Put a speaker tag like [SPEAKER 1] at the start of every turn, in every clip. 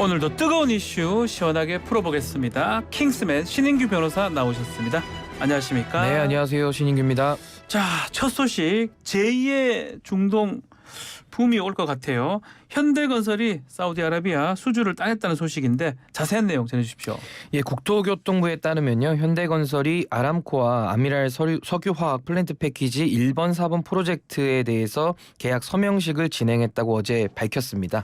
[SPEAKER 1] 오늘도 뜨거운 이슈 시원하게 풀어보겠습니다. 킹스맨 신인규 변호사 나오셨습니다. 안녕하십니까?
[SPEAKER 2] 네, 안녕하세요. 신인규입니다.
[SPEAKER 1] 자, 첫 소식 제2의 중동 붐이 올 것 같아요. 현대건설이 사우디아라비아 수주를 따냈다는 소식인데 자세한 내용 전해주십시오.
[SPEAKER 2] 예, 국토교통부에 따르면요, 현대건설이 아람코와 아미랄 석유화학 플랜트 패키지 1번, 4번 프로젝트에 대해서 계약 서명식을 진행했다고 어제 밝혔습니다.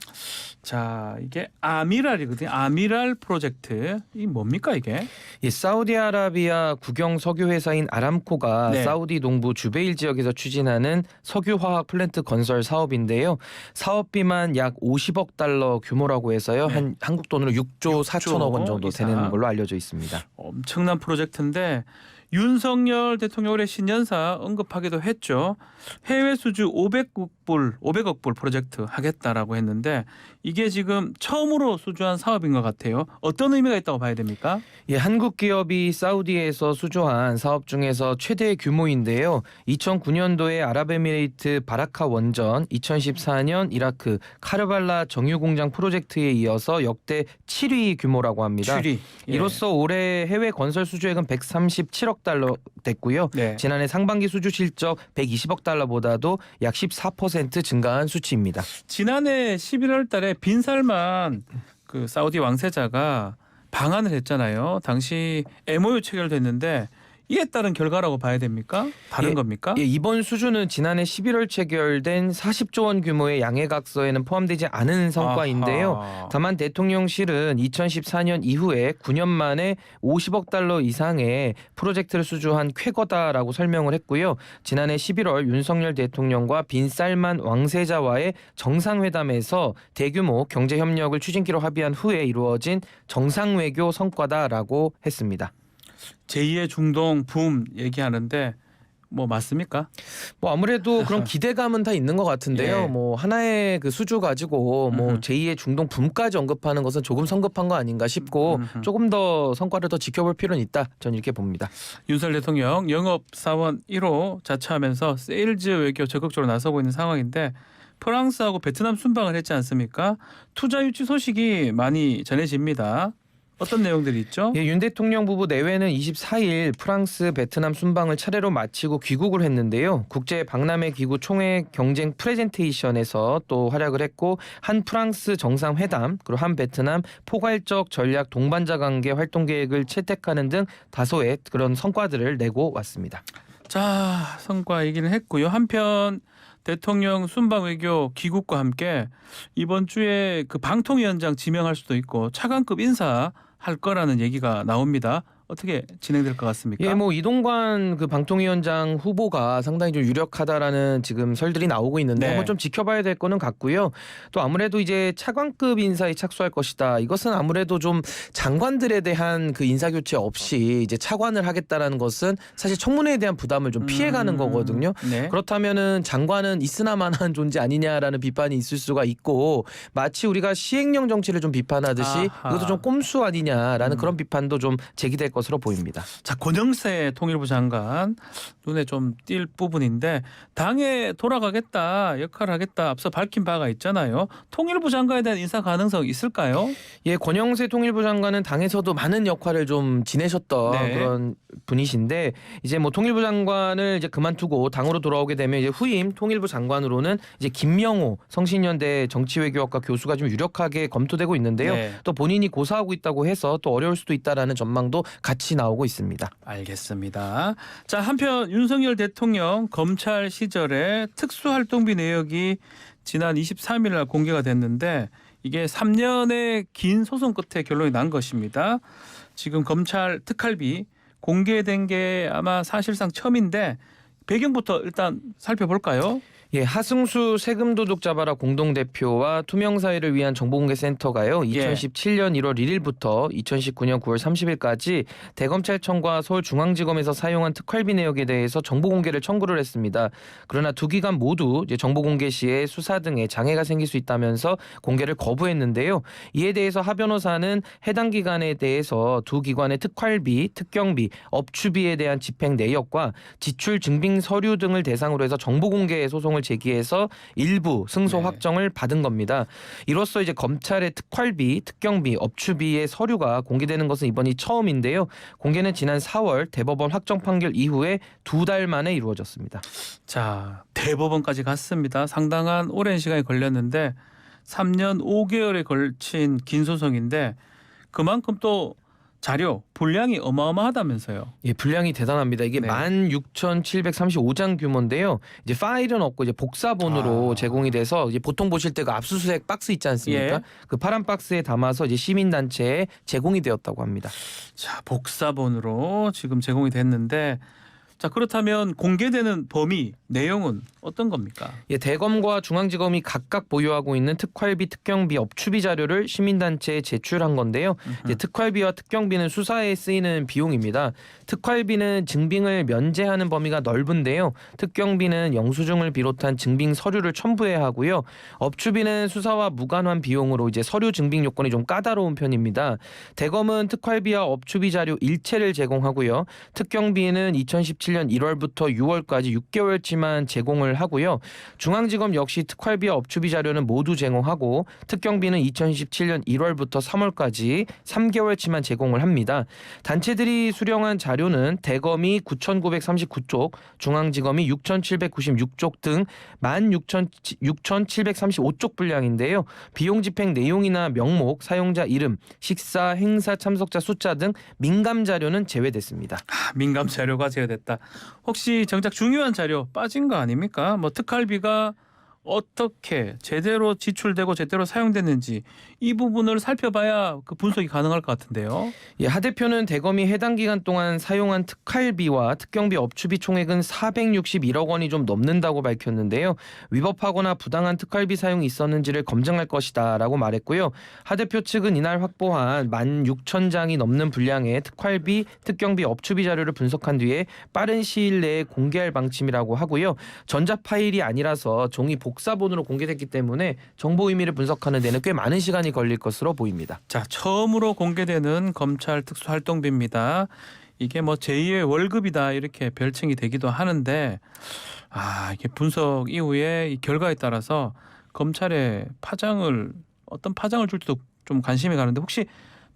[SPEAKER 1] 자, 이게 아미랄이거든요. 아미랄 프로젝트. 이게 뭡니까 이게?
[SPEAKER 2] 예, 사우디아라비아 국영 석유회사인 아람코가
[SPEAKER 1] 네.
[SPEAKER 2] 사우디 동부 주베일 지역에서 추진하는 석유화학 플랜트 건설 사업인데요. 사업비만 약 50억 달러 규모라고 해서요.
[SPEAKER 1] 네.
[SPEAKER 2] 한국 돈으로 6조 4천억 원 정도
[SPEAKER 1] 이상.
[SPEAKER 2] 되는 걸로 알려져 있습니다.
[SPEAKER 1] 엄청난 프로젝트인데 윤석열 대통령 올해 신년사 언급하기도 했죠. 해외 수주 500억 불 프로젝트 하겠다라고 했는데 이게 지금 처음으로 수주한 사업인 것 같아요. 어떤 의미가 있다고 봐야 됩니까?
[SPEAKER 2] 예, 한국 기업이 사우디에서 수주한 사업 중에서 최대 규모인데요. 2009년도에 아랍에미레이트 바라카 원전, 2014년 이라크 카르발라 정유공장 프로젝트에 이어서 역대 7위 규모라고 합니다.
[SPEAKER 1] 7위. 예.
[SPEAKER 2] 이로써 올해 해외 건설 수주액은 137억 달러 됐고요.
[SPEAKER 1] 네.
[SPEAKER 2] 지난해 상반기 수주 실적 120억 달러보다도 약 14% 증가한 수치입니다.
[SPEAKER 1] 지난해 11월 달에 빈 살만 그 사우디 왕세자가 방한을 했잖아요. 당시 MOU 체결됐는데 이에 따른 결과라고 봐야 됩니까? 다른 겁니까?
[SPEAKER 2] 예, 이번 수주는 지난해 11월 체결된 40조 원 규모의 양해각서에는 포함되지 않은 성과인데요.
[SPEAKER 1] 아하.
[SPEAKER 2] 다만 대통령실은 2014년 이후에 9년 만에 50억 달러 이상의 프로젝트를 수주한 쾌거다라고 설명을 했고요. 지난해 11월 윤석열 대통령과 빈 살만 왕세자와의 정상회담에서 대규모 경제협력을 추진키로 합의한 후에 이루어진 정상외교 성과다라고 했습니다.
[SPEAKER 1] 제2의 중동 붐 얘기하는데 뭐 맞습니까?
[SPEAKER 2] 뭐 아무래도 그런 기대감은 다 있는 것 같은데요.
[SPEAKER 1] 예.
[SPEAKER 2] 뭐 하나의 그 수주 가지고 뭐 제2의 중동 붐까지 언급하는 것은 조금 성급한 거 아닌가 싶고 조금 더 성과를 더 지켜볼 필요는 있다. 저는 이렇게 봅니다.
[SPEAKER 1] 윤석열 대통령 영업사원 1호 자처하면서 세일즈 외교 적극적으로 나서고 있는 상황인데 프랑스하고 베트남 순방을 했지 않습니까? 투자 유치 소식이 많이 전해집니다. 어떤 내용들이 있죠?
[SPEAKER 2] 예, 윤 대통령 부부 내외는 24일 프랑스, 베트남 순방을 차례로 마치고 귀국을 했는데요. 국제 박람회 기구 총회 경쟁 프레젠테이션에서 또 활약을 했고 한 프랑스 정상회담 그리고 한 베트남 포괄적 전략 동반자 관계 활동 계획을 채택하는 등 다소의 그런 성과들을 내고 왔습니다.
[SPEAKER 1] 자, 성과 얘기를 했고요. 한편 대통령 순방 외교 귀국과 함께 이번 주에 그 방통위원장 지명할 수도 있고 차관급 인사 할 거라는 얘기가 나옵니다. 어떻게 진행될 것 같습니까?
[SPEAKER 2] 예, 뭐 이동관 그 방통위원장 후보가 상당히 좀 유력하다라는 지금 설들이 나오고 있는데
[SPEAKER 1] 네.
[SPEAKER 2] 한번 좀 지켜봐야 될 거는 같고요. 또 아무래도 이제 차관급 인사에 착수할 것이다. 이것은 아무래도 좀 장관들에 대한 그 인사 교체 없이 이제 차관을 하겠다라는 것은 사실 청문회에 대한 부담을 좀 피해가는 거거든요.
[SPEAKER 1] 네.
[SPEAKER 2] 그렇다면은 장관은 있으나마나한 존재 아니냐라는 비판이 있을 수가 있고 마치 우리가 시행령 정치를 좀 비판하듯이
[SPEAKER 1] 아하.
[SPEAKER 2] 이것도 좀 꼼수 아니냐라는 그런 비판도 좀 제기될 것으로 보입니다.
[SPEAKER 1] 자, 권영세 통일부 장관 눈에 좀 띌 부분인데 당에 돌아가겠다, 역할을 하겠다 앞서 밝힌 바가 있잖아요. 통일부 장관에 대한 인사 가능성 있을까요?
[SPEAKER 2] 예, 권영세 통일부 장관은 당에서도 많은 역할을 좀 지내셨던
[SPEAKER 1] 네.
[SPEAKER 2] 그런 분이신데 이제 뭐 통일부 장관을 이제 그만두고 당으로 돌아오게 되면 이제 후임 통일부 장관으로는 이제 김명호 성신여대 정치외교학과 교수가 좀 유력하게 검토되고 있는데요.
[SPEAKER 1] 네.
[SPEAKER 2] 또 본인이 고사하고 있다고 해서 또 어려울 수도 있다라는 전망도 같이 나오고 있습니다.
[SPEAKER 1] 알겠습니다. 자, 한편 윤석열 대통령 검찰 시절에 특수활동비 내역이 지난 23일 날 공개가 됐는데 이게 3년의 긴 소송 끝에 결론이 난 것입니다. 지금 검찰 특활비 공개된 게 아마 사실상 처음인데 배경부터 일단 살펴볼까요?
[SPEAKER 2] 예, 하승수 세금도둑 잡아라 공동대표와 투명사회를 위한 정보공개센터가요. 2017년 1월 1일부터 2019년 9월 30일까지 대검찰청과 서울중앙지검에서 사용한 특활비 내역에 대해서 정보공개를 청구를 했습니다. 그러나 두 기관 모두 이제 정보공개 시에 수사 등에 장애가 생길 수 있다면서 공개를 거부했는데요. 이에 대해서 하 변호사는 해당 기관에 대해서 두 기관의 특활비, 특경비, 업추비에 대한 집행 내역과 지출 증빙 서류 등을 대상으로 해서 정보공개 소송을 소송을 제기해서 일부 승소
[SPEAKER 1] 네.
[SPEAKER 2] 확정을 받은 겁니다. 이로써 이제 검찰의 특활비, 특경비, 업추비의 서류가 공개되는 것은 이번이 처음인데요. 공개는 지난 4월 대법원 확정 판결 이후에 2달 만에 이루어졌습니다.
[SPEAKER 1] 자, 대법원까지 갔습니다. 상당한 오랜 시간이 걸렸는데 3년 5개월에 걸친 긴 소송인데 그만큼 또 자료 분량이 어마어마하다면서요.
[SPEAKER 2] 예, 분량이 대단합니다. 이게
[SPEAKER 1] 네.
[SPEAKER 2] 16,735장 규모인데요. 이제 파일은 없고 이제 복사본으로 제공이 돼서 이제 보통 보실 때 그 압수수색 박스 있지 않습니까?
[SPEAKER 1] 예.
[SPEAKER 2] 그 파란 박스에 담아서 이제 시민단체에 제공이 되었다고 합니다.
[SPEAKER 1] 자, 복사본으로 지금 제공이 됐는데 자, 그렇다면 공개되는 범위, 내용은 어떤 겁니까?
[SPEAKER 2] 예, 대검과 중앙지검이 각각 보유하고 있는 특활비, 특경비, 업추비 자료를 시민단체에 제출한 건데요. 이제 특활비와 특경비는 수사에 쓰이는 비용입니다. 특활비는 증빙을 면제하는 범위가 넓은데요. 특경비는 영수증을 비롯한 증빙 서류를 첨부해야 하고요. 업추비는 수사와 무관한 비용으로 이제 서류 증빙 요건이 좀 까다로운 편입니다. 대검은 특활비와 업추비 자료 일체를 제공하고요. 특경비는 2017년 1월부터 6월까지 6개월치만 제공을 하고요. 중앙지검 역시 특활비와 업추비 자료는 모두 제공하고 특경비는 2017년 1월부터 3월까지 3개월치만 제공을 합니다. 단체들이 수령한 자료는 대검이 9,939쪽, 중앙지검이 6,796쪽 등 16,735쪽 분량인데요. 비용 집행 내용이나 명목, 사용자 이름, 식사, 행사 참석자 숫자 등 민감 자료는 제외됐습니다.
[SPEAKER 1] 민감 자료가 제외됐다. 혹시 정작 중요한 자료 빠진 거 아닙니까? 뭐 특활비가 어떻게 제대로 지출되고 제대로 사용됐는지 이 부분을 살펴봐야 그 분석이 가능할 것 같은데요.
[SPEAKER 2] 예, 하 대표는 대검이 해당 기간 동안 사용한 특활비와 특경비 업추비 총액은 461억 원이 좀 넘는다고 밝혔는데요. 위법하거나 부당한 특활비 사용이 있었는지를 검증할 것이다라고 말했고요. 하 대표 측은 이날 확보한 16,000장이 넘는 분량의 특활비, 특경비 업추비 자료를 분석한 뒤에 빠른 시일 내에 공개할 방침이라고 하고요. 전자 파일이 아니라서 종이 복사본으로 공개됐기 때문에 정보 의미를 분석하는 데는 꽤 많은 시간이 걸릴 것으로 보입니다.
[SPEAKER 1] 자, 처음으로 공개되는 검찰 특수활동비입니다. 이게 뭐 제2의 월급이다 이렇게 별칭이 되기도 하는데 이게 분석 이후에 이 결과에 따라서 검찰의 어떤 파장을 줄지도 좀 관심이 가는데 혹시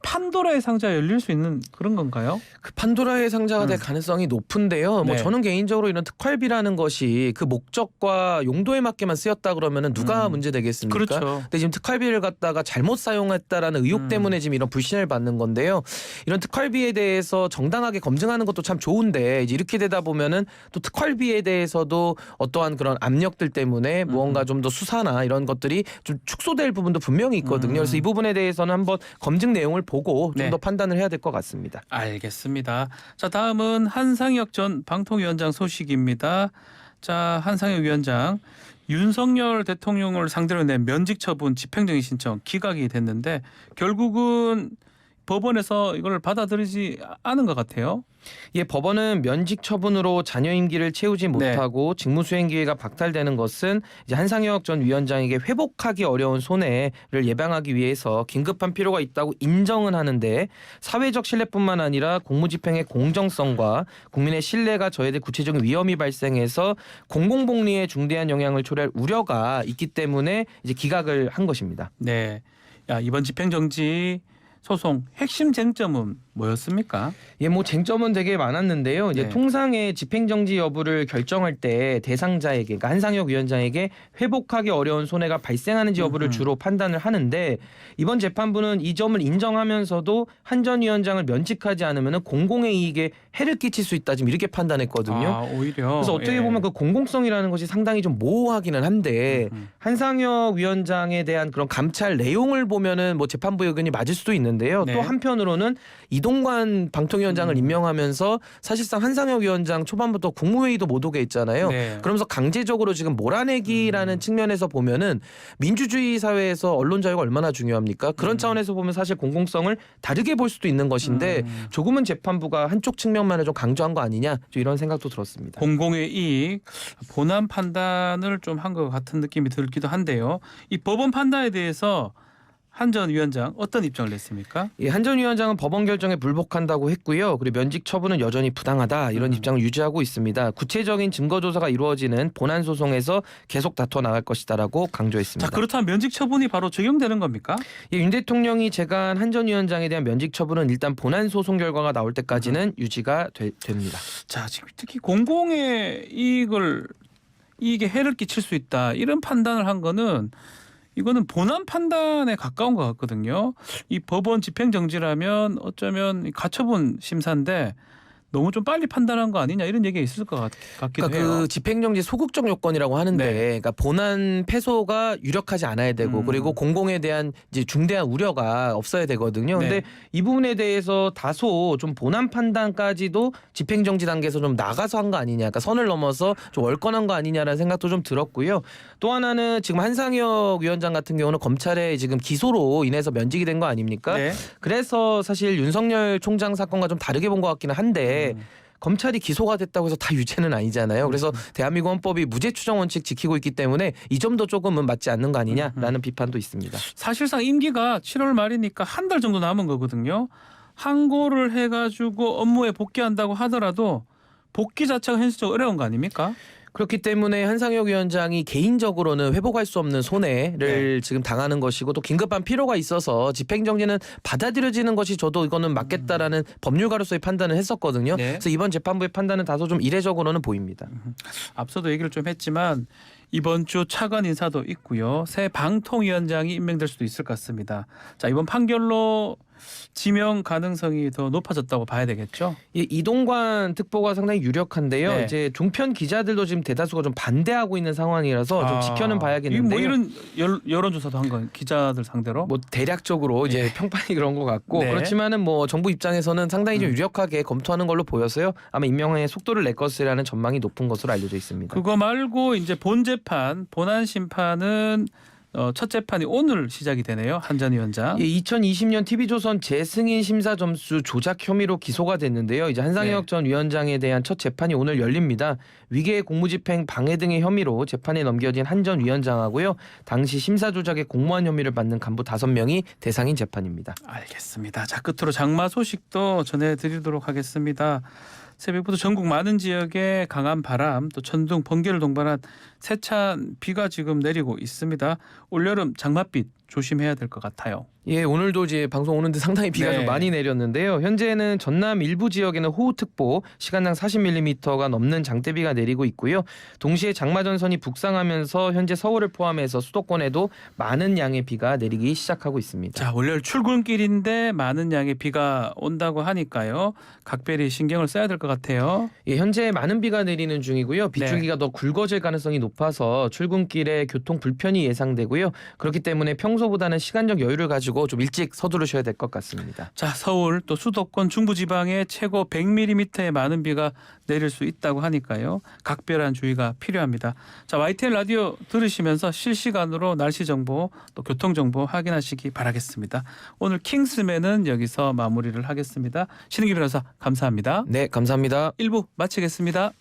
[SPEAKER 1] 판도라의 상자가 열릴 수 있는 그런 건가요?
[SPEAKER 2] 그 판도라의 상자가 될 가능성이 높은데요. 뭐
[SPEAKER 1] 네.
[SPEAKER 2] 저는 개인적으로 이런 특활비라는 것이 그 목적과 용도에 맞게만 쓰였다 그러면은 누가 문제 되겠습니까?
[SPEAKER 1] 그렇죠.
[SPEAKER 2] 근데 지금 특활비를 갖다가 잘못 사용했다라는 의혹 때문에 지금 이런 불신을 받는 건데요. 이런 특활비에 대해서 정당하게 검증하는 것도 참 좋은데 이제 이렇게 되다 보면은 또 특활비에 대해서도 어떠한 그런 압력들 때문에 무언가 좀 더 수사나 이런 것들이 좀 축소될 부분도 분명히 있거든요. 그래서 이 부분에 대해서는 한번 검증 내용을 보고 좀
[SPEAKER 1] 네.
[SPEAKER 2] 더 판단을 해야 될 것 같습니다.
[SPEAKER 1] 알겠습니다. 자, 다음은 한상혁 전 방통위원장 소식입니다. 자, 한상혁 위원장 윤석열 대통령을 상대로 낸 면직 처분 집행정의 신청 기각이 됐는데 결국은 법원에서 이걸 받아들이지 않은 것 같아요.
[SPEAKER 2] 예, 법원은 면직 처분으로 자녀 임기를 채우지 못하고 직무 수행 기회가 박탈되는 것은 이제 한상혁 전 위원장에게 회복하기 어려운 손해를 예방하기 위해서 긴급한 필요가 있다고 인정은 하는데 사회적 신뢰뿐만 아니라 공무집행의 공정성과 국민의 신뢰가 저해될 구체적인 위험이 발생해서 공공복리에 중대한 영향을 초래할 우려가 있기 때문에 이제 기각을 한 것입니다.
[SPEAKER 1] 네. 야, 이번 집행정지 소송 핵심 쟁점은 뭐였습니까?
[SPEAKER 2] 예, 뭐 쟁점은 되게 많았는데요. 이제
[SPEAKER 1] 네.
[SPEAKER 2] 통상의 집행정지 여부를 결정할 때 대상자에게, 그러니까 한상혁 위원장에게 회복하기 어려운 손해가 발생하는지 여부를 주로 판단을 하는데 이번 재판부는 이 점을 인정하면서도 한 전 위원장을 면직하지 않으면 공공의 이익에 해를 끼칠 수 있다, 지금 이렇게 판단했거든요.
[SPEAKER 1] 오히려.
[SPEAKER 2] 그래서 어떻게 보면 그 공공성이라는 것이 상당히 좀 모호하기는 한데 한상혁 위원장에 대한 그런 감찰 내용을 보면은 뭐 재판부 의견이 맞을 수도 있는데요.
[SPEAKER 1] 네.
[SPEAKER 2] 또 한편으로는 이동관 방통위원장을 임명하면서 사실상 한상혁 위원장 초반부터 국무회의도 못 오게 했잖아요.
[SPEAKER 1] 네.
[SPEAKER 2] 그러면서 강제적으로 지금 몰아내기라는 측면에서 보면은 민주주의 사회에서 언론 자유가 얼마나 중요합니까? 그런 차원에서 보면 사실 공공성을 다르게 볼 수도 있는 것인데 조금은 재판부가 한쪽 측면만을 좀 강조한 거 아니냐, 좀 이런 생각도 들었습니다.
[SPEAKER 1] 공공의 이익 본안 판단을 좀 한 것 같은 느낌이 들기도 한데요. 이 법원 판단에 대해서 한 전 위원장 어떤 입장을 냈습니까?
[SPEAKER 2] 예, 한 전 위원장은 법원 결정에 불복한다고 했고요. 그리고 면직 처분은 여전히 부당하다 이런 입장을 유지하고 있습니다. 구체적인 증거 조사가 이루어지는 본안 소송에서 계속 다투어 나갈 것이다라고 강조했습니다.
[SPEAKER 1] 자, 그렇다면 면직 처분이 바로 적용되는 겁니까?
[SPEAKER 2] 예, 윤 대통령이 제간 한 전 위원장에 대한 면직 처분은 일단 본안 소송 결과가 나올 때까지는 유지가 됩니다.
[SPEAKER 1] 자, 지금 특히 공공의 이익에 해를 끼칠 수 있다 이런 판단을 한 거는 이거는 본안 판단에 가까운 것 같거든요. 이 법원 집행정지라면 어쩌면 가처분 심사인데 너무 좀 빨리 판단한 거 아니냐 이런 얘기가 있을 것 같기도
[SPEAKER 2] 그러니까
[SPEAKER 1] 해요.
[SPEAKER 2] 그 집행정지 소극적 요건이라고 하는데,
[SPEAKER 1] 네.
[SPEAKER 2] 그러니까 본안 패소가 유력하지 않아야 되고, 그리고 공공에 대한 이제 중대한 우려가 없어야 되거든요. 근데
[SPEAKER 1] 네.
[SPEAKER 2] 이 부분에 대해서 다소 좀 본안 판단까지도 집행정지 단계에서 좀 나가서 한 거 아니냐, 그러니까 선을 넘어서 좀 월권한 거 아니냐라는 생각도 좀 들었고요. 또 하나는 지금 한상혁 위원장 같은 경우는 검찰의 지금 기소로 인해서 면직이 된 거 아닙니까?
[SPEAKER 1] 네.
[SPEAKER 2] 그래서 사실 윤석열 총장 사건과 좀 다르게 본 것 같기는 한데. 검찰이 기소가 됐다고 해서 다 유죄는 아니잖아요. 그래서 대한민국 헌법이 무죄 추정 원칙 지키고 있기 때문에 이 점도 조금은 맞지 않는 거 아니냐라는 비판도 있습니다.
[SPEAKER 1] 사실상 임기가 7월 말이니까 한 달 정도 남은 거거든요. 항고를 해가지고 업무에 복귀한다고 하더라도 복귀 자체가 현실적으로 어려운 거 아닙니까?
[SPEAKER 2] 그렇기 때문에 한상혁 위원장이 개인적으로는 회복할 수 없는 손해를 지금 당하는 것이고 또 긴급한 필요가 있어서 집행정지는 받아들여지는 것이 저도 이거는 맞겠다라는 법률가로서의 판단을 했었거든요.
[SPEAKER 1] 네.
[SPEAKER 2] 그래서 이번 재판부의 판단은 다소 좀 이례적으로는 보입니다.
[SPEAKER 1] 앞서도 얘기를 좀 했지만 이번 주 차관 인사도 있고요. 새 방통위원장이 임명될 수도 있을 것 같습니다. 자, 이번 판결로 지명 가능성이 더 높아졌다고 봐야 되겠죠?
[SPEAKER 2] 예, 이동관 특보가 상당히 유력한데요.
[SPEAKER 1] 네.
[SPEAKER 2] 이제 종편 기자들도 지금 대다수가 좀 반대하고 있는 상황이라서 좀 지켜는 봐야겠는데요.
[SPEAKER 1] 뭐 이런 여론조사도 한 건 기자들 상대로?
[SPEAKER 2] 뭐 대략적으로 이제 평판이 그런 것 같고
[SPEAKER 1] 네.
[SPEAKER 2] 그렇지만은 뭐 정부 입장에서는 상당히 좀 유력하게 검토하는 걸로 보여서요. 아마 임명에 속도를 낼 것이라는 전망이 높은 것으로 알려져 있습니다.
[SPEAKER 1] 그거 말고 이제 본 재판, 본안 심판은 첫 재판이 오늘 시작이 되네요. 한 전 위원장.
[SPEAKER 2] 예, 2020년 TV조선 재승인 심사 점수 조작 혐의로 기소가 됐는데요. 이제 한상혁
[SPEAKER 1] 네.
[SPEAKER 2] 전 위원장에 대한 첫 재판이 오늘 열립니다. 위계 공무집행 방해 등의 혐의로 재판에 넘겨진 한 전 위원장하고요. 당시 심사 조작의 공무원 혐의를 받는 간부 5명이 대상인 재판입니다.
[SPEAKER 1] 알겠습니다. 자, 끝으로 장마 소식도 전해드리도록 하겠습니다. 새벽부터 전국 많은 지역에 강한 바람, 또 천둥, 번개를 동반한 세찬 비가 지금 내리고 있습니다. 올여름 장맛빛 조심해야 될 것 같아요.
[SPEAKER 2] 예, 오늘도 이제 방송 오는데 상당히 비가
[SPEAKER 1] 네.
[SPEAKER 2] 좀 많이 내렸는데요. 현재는 전남 일부 지역에는 호우특보, 시간당 40mm가 넘는 장대비가 내리고 있고요. 동시에 장마 전선이 북상하면서 현재 서울을 포함해서 수도권에도 많은 양의 비가 내리기 시작하고 있습니다.
[SPEAKER 1] 자, 월요일 출근길인데 많은 양의 비가 온다고 하니까요. 각별히 신경을 써야 될 것 같아요.
[SPEAKER 2] 예, 현재 많은 비가 내리는 중이고요. 빗줄기가 더 굵어질 가능성이 높아서 출근길에 교통 불편이 예상되고요. 그렇기 때문에 평소보다는 시간적 여유를 가지고 좀 일찍 서두르셔야 될 것 같습니다.
[SPEAKER 1] 자, 서울 또 수도권 중부지방에 최고 100mm의 많은 비가 내릴 수 있다고 하니까요. 각별한 주의가 필요합니다. 자, YTN 라디오 들으시면서 실시간으로 날씨 정보 또 교통 정보 확인하시기 바라겠습니다. 오늘 킹스맨은 여기서 마무리를 하겠습니다. 신은기 변호사 감사합니다.
[SPEAKER 2] 네, 감사합니다.
[SPEAKER 1] 1부 마치겠습니다.